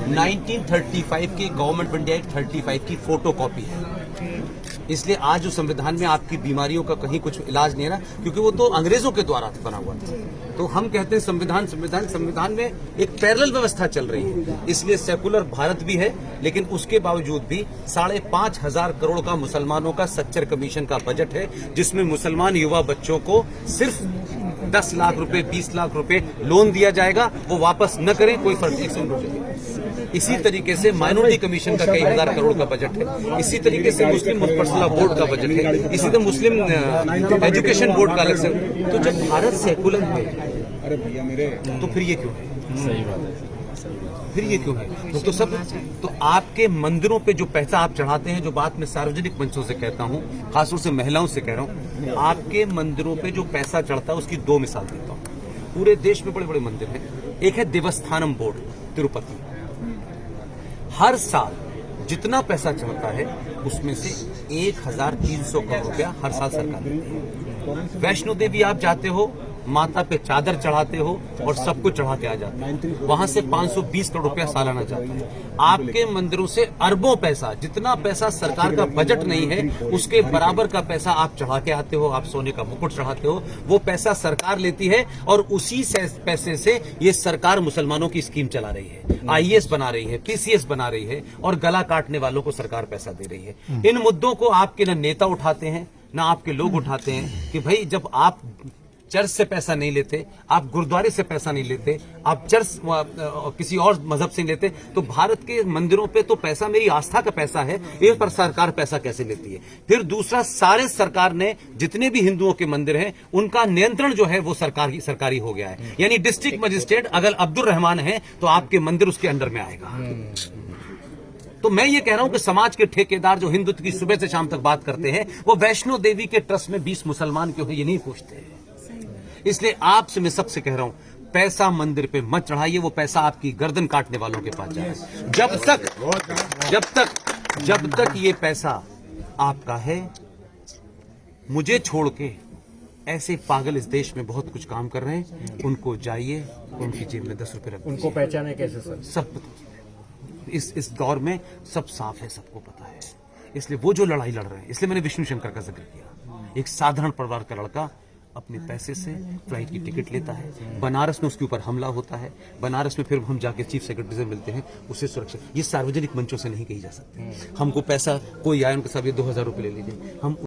1935 की government of India act 35 की photo copy है। इसलिए आज जो संविधान में आपकी बीमारियों का कहीं कुछ इलाज नहीं है ना, क्योंकि वो तो अंग्रेजों के द्वारा बना हुआ था। तो हम कहते हैं संविधान में एक पैरेलल व्यवस्था चल रही है। इसलिए सेकुलर भारत भी है, लेकिन उसके बावजूद भी 5,500 करोड़ का मुसलमानों का सच्चर कमीशन का बजट है, जिसमें मुसलमान युवा बच्चों को सिर्फ 10 लाख रुपए 20 लाख रुपए लोन दिया जाएगा, वो वापस न करें कोई फर्क नहीं। इसी तरीके से माइनॉरिटी कमीशन का कई हजार करोड़ का बजट है। इसी तरीके से मुस्लिम पर्सनल बोर्ड का बजट है। इसी तरह मुस्लिम एजुकेशन बोर्ड का अलग से। तो जब भारत सेकुलर है, अरे भैया मेरे, तो फिर ये क्यों है? सही बात है, फिर ये क्यों है? तो सब तो आपके मंदिरों पे जो पैसा आप चढ़ाते हैं, जो बात मैं सार्वजनिक मंचों से कहता हूँ, खासतौर से महिलाओं से कह रहा हूँ, आपके मंदिरों पे जो पैसा चढ़ता है उसकी 2 मिसाल देता हूँ। पूरे देश में बड़े बड़े मंदिर हैं। एक है देवस्थानम बोर्ड तिरुपति, हर साल जितना पैसा चढ़ता है उसमें से 1,300 करोड़ रुपया हर साल सरकार देती है। वैष्णो देवी आप जाते हो, माता पे चादर चढ़ाते हो और सब कुछ चढ़ा के आ जाते हो, वहां से 520 करोड़ रुपया सालाना जाता है। आपके मंदिरों से अरबों पैसा, जितना पैसा सरकार का बजट नहीं है उसके बराबर का पैसा आप चढ़ा के आते हो। आप सोने का मुकुट चढ़ाते हो, वो पैसा सरकार लेती है और उसी पैसे से ये सरकार मुसलमानों की स्कीम चला रही है, IAS बना रही है, PCS बना रही है और गला काटने वालों को सरकार पैसा दे रही है। इन मुद्दों को आपके न नेता उठाते हैं ना आपके लोग उठाते हैं कि भाई जब आप चर्च से पैसा नहीं लेते, आप गुरुद्वारे से पैसा नहीं लेते, आप चर्च किसी और मजहब से नहीं लेते, तो भारत के मंदिरों पे तो पैसा मेरी आस्था का पैसा है, इस पर सरकार पैसा कैसे लेती है? फिर दूसरा, सारे सरकार ने जितने भी हिंदुओं के मंदिर हैं उनका नियंत्रण जो है वो सरकारी हो गया है। यानी डिस्ट्रिक्ट मजिस्ट्रेट अगर अब्दुल रहमान है तो आपके मंदिर उसके अंडर में आएगा। तो मैं ये कह रहा हूं कि समाज के ठेकेदार जो हिंदुत्व की सुबह से शाम तक बात करते हैं, वो वैष्णो देवी के ट्रस्ट में 20 मुसलमान क्यों है ये नहीं पूछते। इसलिए आपसे मैं सबसे कह रहा हूं, पैसा मंदिर पे मत चढ़ाइए, वो पैसा आपकी गर्दन काटने वालों के पास जाए। जब तक ये पैसा आपका है, मुझे छोड़ के ऐसे पागल इस देश में बहुत कुछ काम कर रहे हैं, उनको जाइए, उनकी जेब में 10 रुपए रख, उनको पहचाने कैसे सर? सब इस दौर में सब साफ है, सबको पता है। इसलिए वो जो लड़ाई लड़ रहे हैं, इसलिए मैंने विष्णु शंकर का जिक्र किया। एक साधारण परिवार का लड़का अपने पैसे से फ्लाइट की टिकट लेता है, बनारस में उसके ऊपर हमला होता है, बनारस में फिर हम जाके चीफ सेक्रेटरी से मिलते हैं, उससे सुरक्षा। ये सार्वजनिक मंचों से नहीं कही जा सकती। हमको पैसा कोई आया उनके साथ 2,000 रुपये ले लीजिए, हम